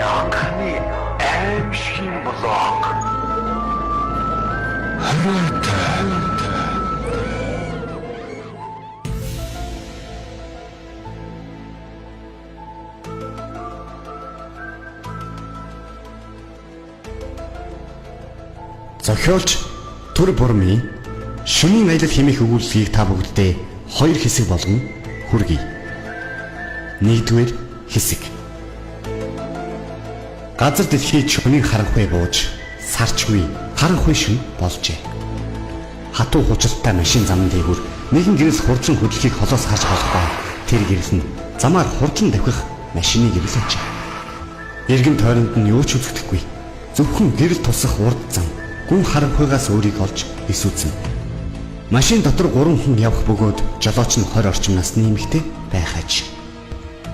Анхны аимшигын блог. Зохиолч Түр Бурмын шөнийн аялал хэмээх өгүүлбэрийг та бүгддээ хоёр хэсэг болгон хүргэе. Нэгдүгээр хэсэг. Газар дэлхийд шөнийн харанхуй бууж, сарчгүй харанхуй шөнө болжээ. Хатуу хуучилттай машин замын дээгүүр нэгэн гэрэл хурдлан хөдлөхийг холоос харж болохгүй. Тэр гэрэл нь замаар хурдлан давхих машины гэрэл ажээ. Эргэн тойронд нь юу ч үзэгдэхгүй. Зөвхөн гэрэл тусах урд зам гүн харанхуйгаас өөрийг олж эсвүцэн. Машин дотор 3 хүн явах бөгөөд жолооч нь 20 орчим насны эмэгтэй байхаж.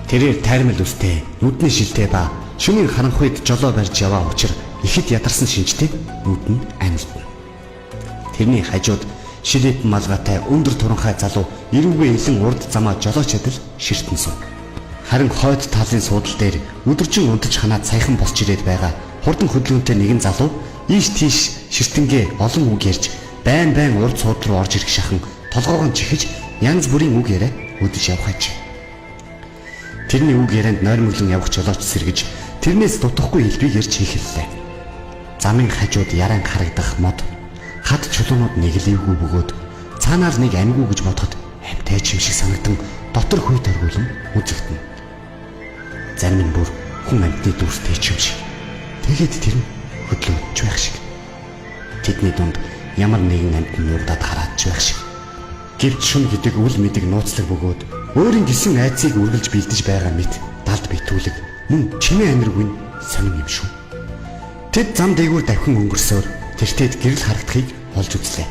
Тэрээр тайрмал үстэй, нүдний шилтэй ба шөнийн харанхуйд жолоо барьж яваа учир ихэд ядарсан шинжтэй нүд нь амьдна. Тэрний хажууд шилэт малгайтай өндөр туранхай залуу эрүүгээ илэн урд замаа жолооч адил ширтэн суув. Харин хойд талын суудал дээр өдөржин унтаж ханаад саяхан босч ирээд байгаа хурдан хөдөлгөөнтэй нэгэн залуу ийш тийш ширтэнгээ олон үг ярьж байн урд сууд руу орж ирэх шахан толгоогоо чихэж янз бүрийн үг яриа өдөж явах аж. Тэрний үг ярианд нойрмоглон явах жолооч сэргэж тэрнээс дутахгүй хэлбэг ярьж хийхэллээ. Замын хажууд яран харагдах мод хад чулуунууд нэглэвгүй бөгөөд цаанаар нэг амьгүй гэж бодоход амьтай ч юм шиг санагдан дотор хүйт оргуулсан үзэгдэнэ. Зарим нь бүр хүн амьтны дүрстэй ч юм шиг. Тэгээд тэр нь хөдлөж байх шиг. Тэдний дунд ямар нэгэн амьтан нуугдаад хараад байх шиг. Гэвч шүн гэдэг үл мэдэг нууцлаг бөгөөд өөрийн гисэн айцыг үргэлж бэлдэж байгаа мэт далд битүүлэг мөн чимээ амиргүй сонин юм шүү. Тэд зам дээгүүр давхин өнгөрсөөр тэртээд гэрэл харагдахыг олж үзлээ.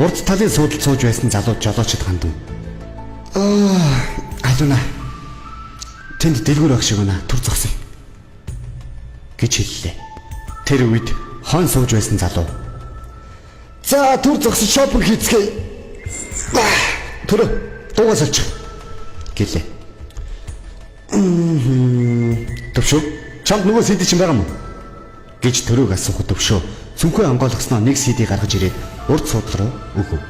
Урд талын суудалд сууж байсан залуу жолоочд хандан. Алуна. Тэнд дэлгүүр байх шиг байна. Түр зогсъё гэж хэллээ. Тэр үед хон сууж байсан залуу. За түр зогсож шопинг хийцгээе. Түр дуугаас олчих гэлээ. Төвшөө чамд нөгөө CD чинь байгаа мó гэж төрөөг асуухад төвшөө цүнхээ онгойлгосноо нэг CD гаргаж ирээд урд суудлал руу өгөв.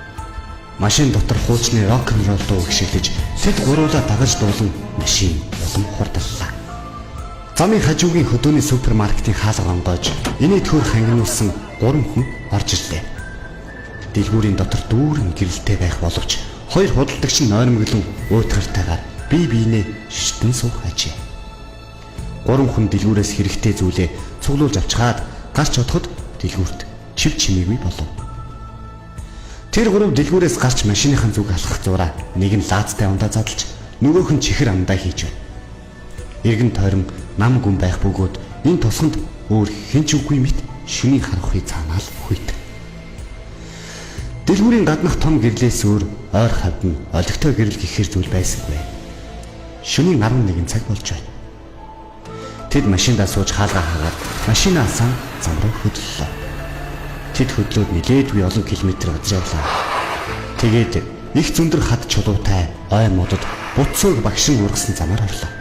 Машин дотор хуучны рок н рол дуу гიშгэлж тэд гуруула дагаж дуулан машин улам хурдллаа. Замын хажуугийн хөдөөний супермаркетын хаалга онгойж инээд хөр хангинуулсан 3 хүн орж ирлээ. Дэлгүүрийн дотор дүүрэн гэрэлтэй байх боловч хоёр худалдагч нь нойрмоглон уйтгартайгаар бие биенээ шиштэн суух ажээ. 3 хүн дэлгүүрээс хэрэгтэй зүйлээ цуглуулж авчгаад гарч одоход дэлгүүрт чив чимээгүй болов. Тэр 3 дэлгүүрээс гарч машиныхан зүг алхах зураа нэг нь лаацтай ундаа задлж нөгөөх нь чихэр амдаа хийж байна. Эргэн тойрон нам гүн байх бөгөөд энэ тусганд өөр хэн ч үгүй мэт шөнийн харанхуй цаанаал хүйт. Дэлгүүрийн гаднах том гэрлээс өөр ойр хавд нь олигтой гэрэл гэхэр зүйл байсангүй. Шөнийн 11 цаг болж байна. Тэд машиндаа сууж хаалгаа хаагаад машинаа сан зам руу хөдлөлөө. Тэд хөдлөөд нилээдгүй олон километр газар явлаа. Тэгээд их зөндөр хад чулуутай ой модод буцууг багшин ургасан замаар орлоо.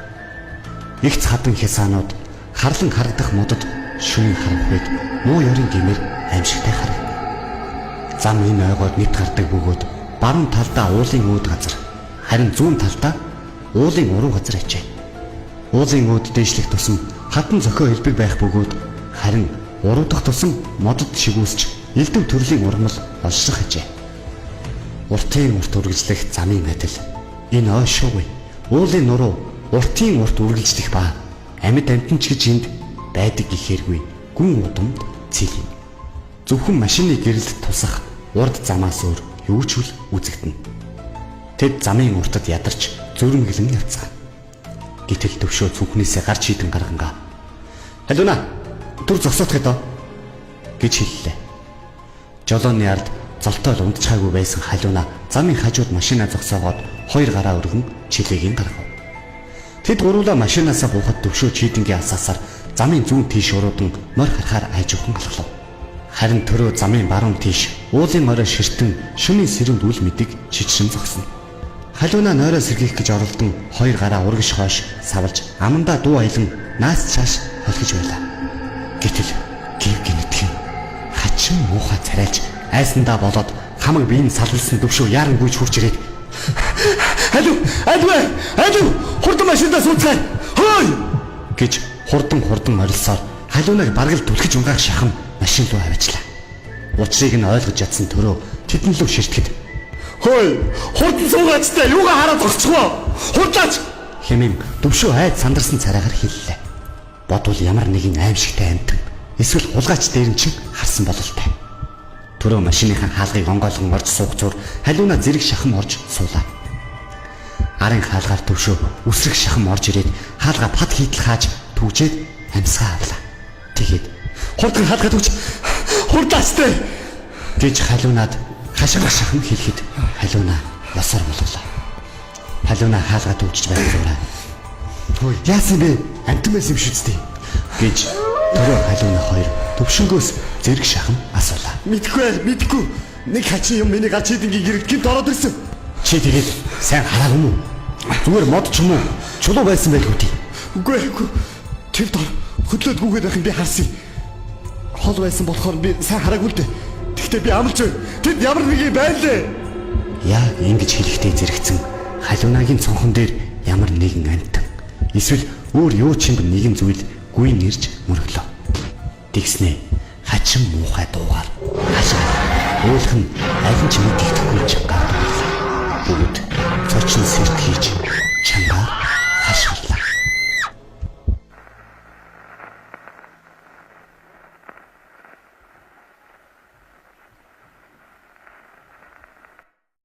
Их цадан хясаанууд харлан харагдах модод шөнийн харанхуйд муу ёрын гэмээр аимшигтай харагд. Зам энэ ойгоод нэт гардаг бөгөөд баруун талдаа уулын өөд газар, харин зүүн талдаа уулын уруу газар ачээ. Уулын өөд дээшлэх тусам хатан зохио хэлбэг байх бөгөөд харин уруу дахь тусам модод шигүүсч элдв төрлийн ургамал олшрох ажээ. Уртын урт үргэлжлэх замын адил энэ ой шуугүй уулын нуруу уртын урт үргэлжлэх ба амьд амтанч гэж энд байдаг гэхээргүй гүн удамд цэлэн. Зөвхөн машины гэрэлд тусах урд замаас өөр юу ч үзэгдэнэ. Тэд замын уртад ядарч зөрмөглөн явцгаа. Гэтэл төвшөө цүнхнээсээ гарч хідэн гаргангаа. Халуна түр зогсоох гэдэг гэж хэллээ. Жолооны ард золтой л унтчаагүй байсан халуна замын хажууд машинаа зогсоогоод хоёр гараа өргөн чилээгийн гаргав. Тэд гуруула машинаасаа буухад төвшөө чийдэнгийн асаасаар замын зүүн тийш уруудан морь харахаар айж ухан алхлав. Харин төрөө замын баруун тийш уулын орой ширтэн шөнийн сэрүүнд үл мэдэг чичрэн зогсно. Халиуна нойроо сэргийх гэж оролдон хоёр гараа урагш хойш савлж амандаа дуу аялан наас цааш холхиж байлаа. Гэтэл гів гинэтхэн хачин муухай царайлж айсандаа болоод хамаг биеийн саллсан төвшөө яаран гүйж хурж ирээд Алив хурдан машиндаа сууцгаая. Хөөй гэж хурдан орилсоор халиунаг баргал түлхэж унгаах шахам машин руу аваачлаа. Учрыг нь ойлгож ядсан төрөө тэдэн лөө ширтгэд "Хөөй, хурдан суугаачтай юугаа хараад зогсчихвоо. Хурдаач!" хэмээн төвшөө айд сандарсан царайгаар хэллээ. Бодвол ямар нэгэн аимшигтай амтан эсвэл хулгайч дээр нь чин харсан бололтой. Төрөө машиныхаа хаалгыг онгойлгон орж суух зур халиуна зэрэг шахам орж суулаа. Арын хаалгаар төвшөө үсрэг шахам орж ирээд хаалга пад хийдэл хааж түгжээд амьсгаа авлаа. Тэгээд хурдан хаалгаа түгж хурдаастай гэж халиунаад хашгирах шахам хэлэхэд халиуна ясаар болголоо. Халиуна хаалгаа түгжиж байгаад "Хөөе, яасан бэ? Амтан байсан юм шүү дээ" гэж төрөө халиуна хоёр төвшнгөөс зэрэг шахам асуулаа. Мэдгүй. Нэг хачин юм миний гач идэнгийн гэрэгт гинт ороод ирсэн. Чи тэгээд сайн хараагүй мүү? Зүгээр мод ч юм уу? Чулуу байсан байлгүй тий. Үгүй. Тэр дор хөдлөөд гүгээд байх юм би харсан. Хол байсан болохоор би сайн хараагүй л дээ. Тэгтээ би амлж байна. Тэд ямар нэг юм байлээ. Яа ингэж хэлэхдээ зэрэгцэн халиунагийн цонхон дээр ямар нэгэн амтан эсвэл өөр юу ч юм нэгэн зүйл гүйн ирж мөрөглөө. Тэгснээ хачин муухай дуугаар хашаа. Өөлх нь аль ч мэддэхгүй чангаар дуулаа. Бүгд цочин сэрт хийж чангаар хашгирлаа.